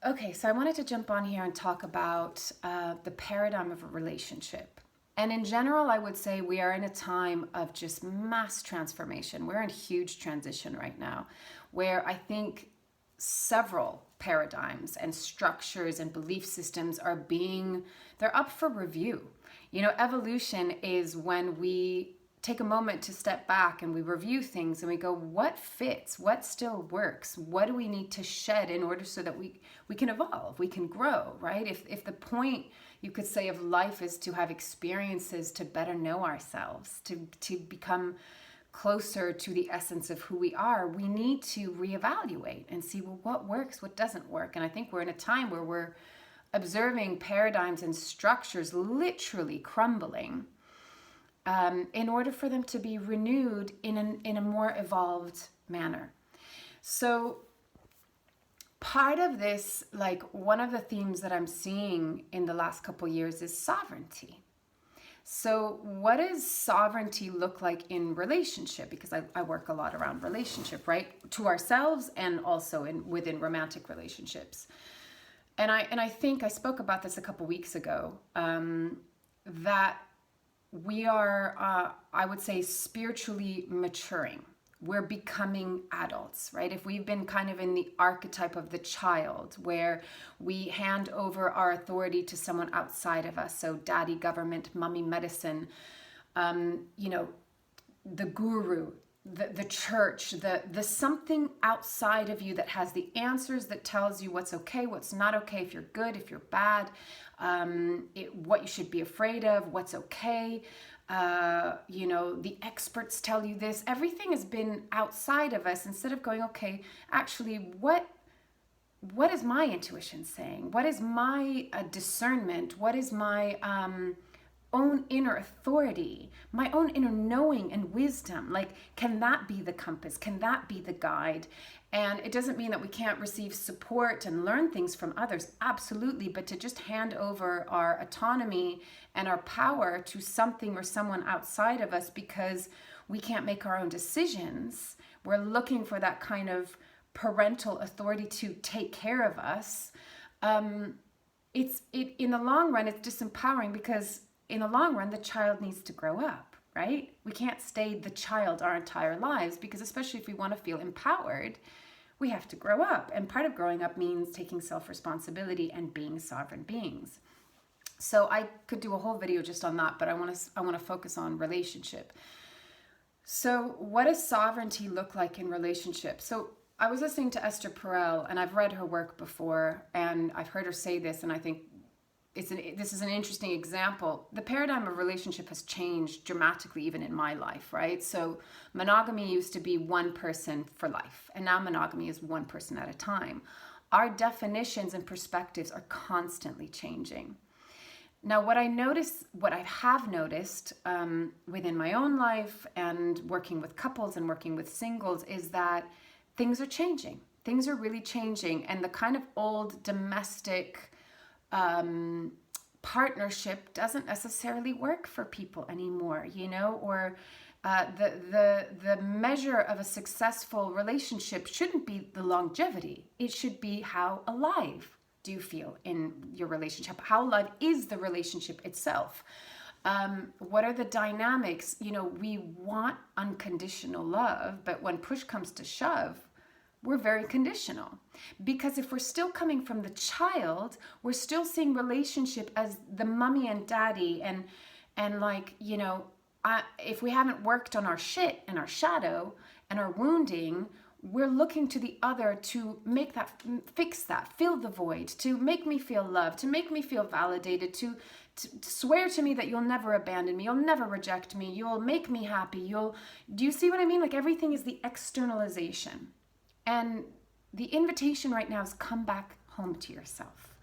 Okay, so I wanted to jump on here and talk about the paradigm of a relationship. And in general, I would say we are in a time of just mass transformation. We're in huge transition right now, where I think several paradigms and structures and belief systems they're up for review. Evolution is when we take a moment to step back and we review things and we go, what fits, what still works, what do we need to shed in order so that we can evolve, we can grow, right? If the point, you could say, of life is to have experiences to better know ourselves, to become closer to the essence of who we are, we need to reevaluate and see, well, what works, what doesn't work. And I think we're in a time where we're observing paradigms and structures literally crumbling, in order for them to be renewed in a more evolved manner. So part of this, like one of the themes that I'm seeing in the last couple of years is sovereignty. So what does sovereignty look like in relationship? Because I work a lot around relationship, right? To ourselves and also within romantic relationships. And I think I spoke about this a couple weeks ago, that we are, I would say, spiritually maturing. We're becoming adults, right? If we've been kind of in the archetype of the child, where we hand over our authority to someone outside of us, so daddy, government, mommy, medicine, the guru, the church, the something outside of you that has the answers, that tells you what's okay, what's not okay, if you're good, if you're bad, what you should be afraid of, what's okay. The experts tell you this. Everything has been outside of us, instead of going, okay, actually, what is my intuition saying? What is my discernment? What is my own inner authority, my own inner knowing and wisdom? Like, can that be the compass? Can that be the guide? And it doesn't mean that we can't receive support and learn things from others, absolutely, but to just hand over our autonomy and our power to something or someone outside of us because we can't make our own decisions, we're looking for that kind of parental authority to take care of us. In the long run, it's disempowering, because in the long run, the child needs to grow up, right? We can't stay the child our entire lives, because especially if we want to feel empowered, we have to grow up. And part of growing up means taking self-responsibility and being sovereign beings. So I could do a whole video just on that, but I want to focus on relationship. So what does sovereignty look like in relationship? So I was listening to Esther Perel, and I've read her work before, and I've heard her say this, and I think this is an interesting example. The paradigm of relationship has changed dramatically, even in my life, right? So monogamy used to be one person for life, and now monogamy is one person at a time. Our definitions and perspectives are constantly changing. Now, what I have noticed within my own life and working with couples and working with singles, is that things are changing. Things are really changing, and the kind of old domestic partnership doesn't necessarily work for people anymore, or the measure of a successful relationship shouldn't be the longevity. It should be how alive do you feel in your relationship? How alive is the relationship itself? What are the dynamics? We want unconditional love, but when push comes to shove, we're very conditional. Because if we're still coming from the child, we're still seeing relationship as the mommy and daddy, and if we haven't worked on our shit and our shadow and our wounding, we're looking to the other to make that, fix that, fill the void, to make me feel loved, to make me feel validated, to swear to me that you'll never abandon me, you'll never reject me, you'll make me happy, do you see what I mean? Like, everything is the externalization. And the invitation right now is, come back home to yourself.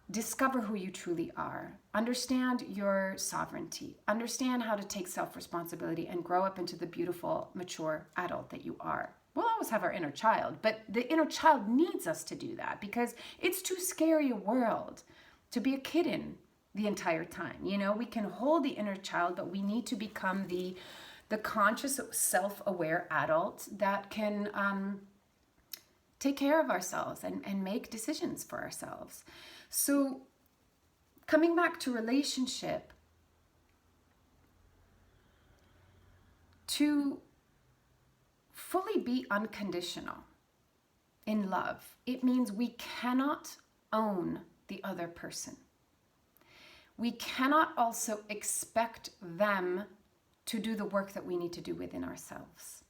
Discover who you truly are. Understand your sovereignty. Understand how to take self-responsibility and grow up into the beautiful, mature adult that you are. We'll always have our inner child, but the inner child needs us to do that, because it's too scary a world to be a kid in the entire time. We can hold the inner child, but we need to become the conscious, self-aware adult that can take care of ourselves and make decisions for ourselves. So coming back to relationship, to fully be unconditional in love, it means we cannot own the other person. We cannot also expect them to do the work that we need to do within ourselves.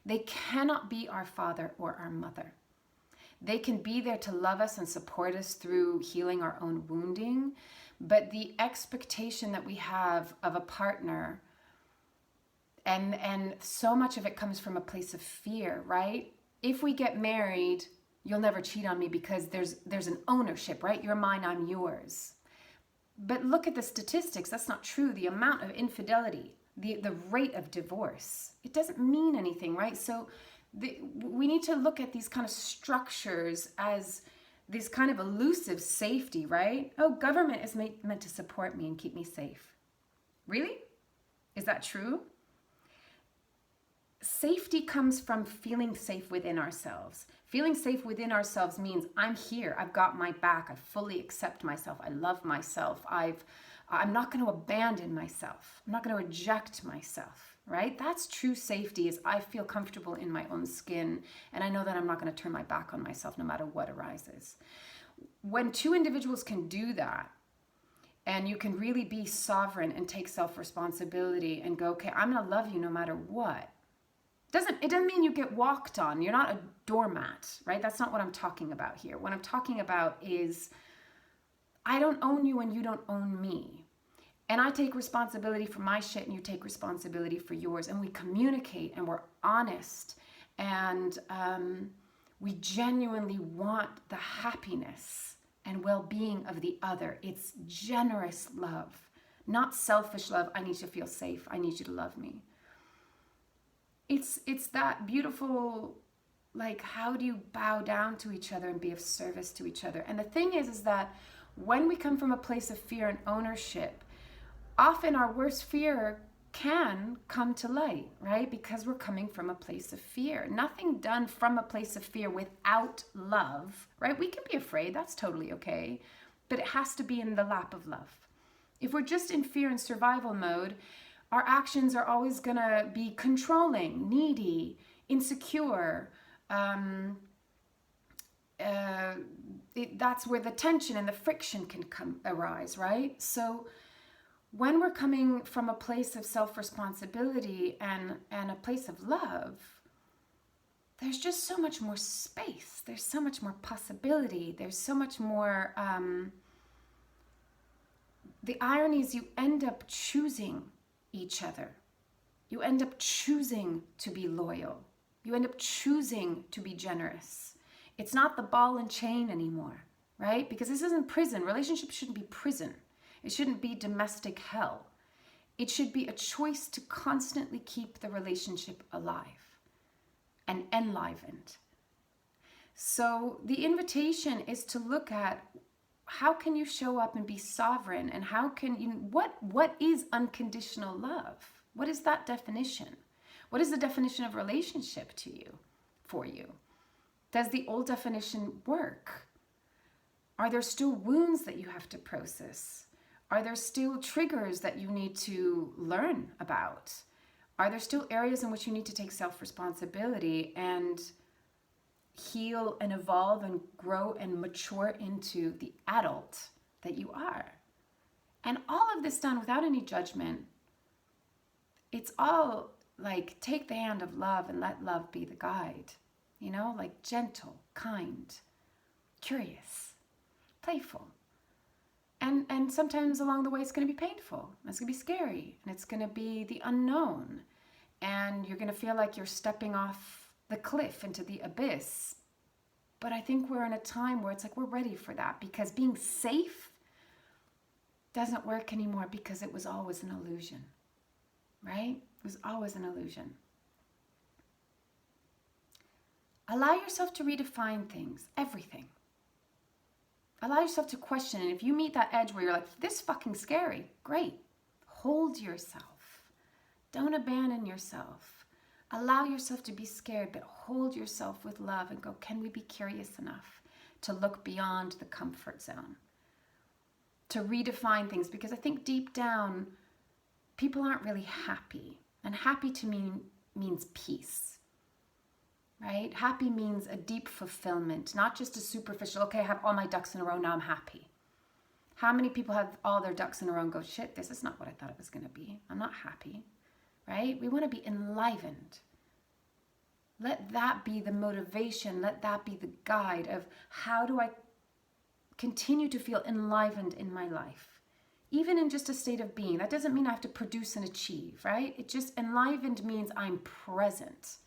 They cannot be our father or our mother. They can be there to love us and support us through healing our own wounding, but the expectation that we have of a partner, and so much of it comes from a place of fear, right? If we get married, you'll never cheat on me because there's an ownership, right? You're mine, I'm yours. But look at the statistics. That's not true. The amount of infidelity, the rate of divorce, it doesn't mean anything, right? So we need to look at these kind of structures as this kind of elusive safety, right? Oh, government is meant to support me and keep me safe. Really? Is that true? Safety comes from feeling safe within ourselves. Feeling safe within ourselves means I'm here, I've got my back, I fully accept myself, I love myself, I'm not going to abandon myself, I'm not going to reject myself, right? That's true safety, is I feel comfortable in my own skin and I know that I'm not going to turn my back on myself no matter what arises. When two individuals can do that, and you can really be sovereign and take self-responsibility and go, okay, I'm going to love you no matter what. It doesn't mean you get walked on. You're not a doormat, right? That's not what I'm talking about here. What I'm talking about is I don't own you and you don't own me. And I take responsibility for my shit and you take responsibility for yours. And we communicate and we're honest. And we genuinely want the happiness and well-being of the other. It's generous love, not selfish love. I need you to feel safe. I need you to love me. It's that beautiful, like, how do you bow down to each other and be of service to each other? And the thing is that when we come from a place of fear and ownership, often our worst fear can come to light, right? Because we're coming from a place of fear. Nothing done from a place of fear without love, right? We can be afraid, that's totally okay, but it has to be in the lap of love. If we're just in fear and survival mode, our actions are always going to be controlling, needy, insecure. That's where the tension and the friction can arise, right? So when we're coming from a place of self-responsibility and a place of love, there's just so much more space. There's so much more possibility. There's so much more... the irony is you end up choosing each other. You end up choosing to be loyal. You end up choosing to be generous. It's not the ball and chain anymore, right? Because this isn't prison. Relationships shouldn't be prison. It shouldn't be domestic hell. It should be a choice to constantly keep the relationship alive and enlivened. So the invitation is to look at how can you show up and be sovereign, and how can you, what is unconditional love? What is that definition? What is the definition of relationship to you, for you? Does the old definition work? Are there still wounds that you have to process? Are there still triggers that you need to learn about? Are there still areas in which you need to take self-responsibility and heal and evolve and grow and mature into the adult that you are? And all of this done without any judgment. It's all like, take the hand of love and let love be the guide. You know, like gentle, kind, curious, playful. And sometimes along the way it's going to be painful. It's going to be scary. And it's going to be the unknown. And you're going to feel like you're stepping off the cliff into the abyss. But I think we're in a time where it's like we're ready for that, because being safe doesn't work anymore, because it was always an illusion, right? It was always an illusion. Allow yourself to redefine things, everything. Allow yourself to question. And if you meet that edge where you're like, this is fucking scary, great. Hold yourself. Don't abandon yourself. Allow yourself to be scared, but hold yourself with love and go, can we be curious enough to look beyond the comfort zone? To redefine things, because I think deep down, people aren't really happy. And happy to me means peace, right? Happy means a deep fulfillment, not just a superficial, okay, I have all my ducks in a row, now I'm happy. How many people have all their ducks in a row and go, shit, this is not what I thought it was going to be. I'm not happy, right? We want to be enlivened. Let that be the motivation. Let that be the guide of how do I continue to feel enlivened in my life, even in just a state of being. That doesn't mean I have to produce and achieve, right? It just enlivened means I'm present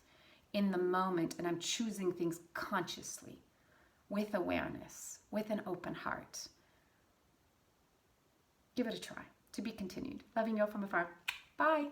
in the moment and I'm choosing things consciously, with awareness, with an open heart. Give it a try. To be continued. Loving you all from afar. Bye.